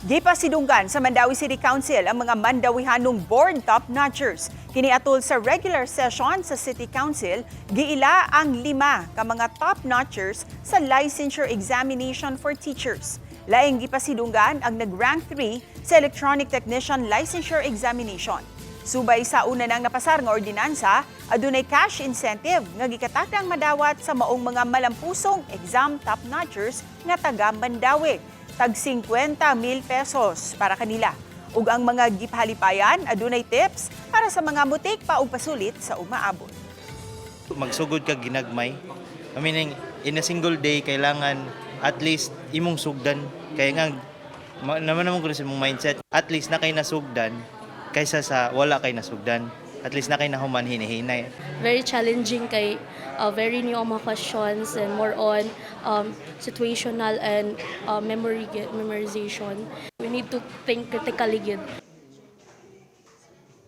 Gipasidunggan sa Mandawi City Council ang mga Mandawihanong board top-notchers. Kiniatul sa regular session sa City Council, giila ang 5 ka mga top-notchers sa licensure examination for teachers. Laing gipasidunggan ang nag-rank 3 sa Electronic Technician Licensure Examination. Subay sa una nang napasar nga ordinansa, adunay cash incentive nga gikatakdang madawat sa maong mga malampusong exam top-notchers nga taga Mandawi. Tag 50,000 pesos para kanila. Ug ang mga gipahalipayan adunay tips para sa mga mutik pa og pasulit sa umaabot. Magsugod ka ginagmay. Meaning, in a single day, kailangan at least imong sugdan. Kaya nga, naman ko sa mong mindset, at least na kay nasugdan kaysa sa wala kay nasugdan. At least na kay nahuman hinihinay. Very challenging kay very new ang mga questions and more on situational and memorization. We need to think critically good.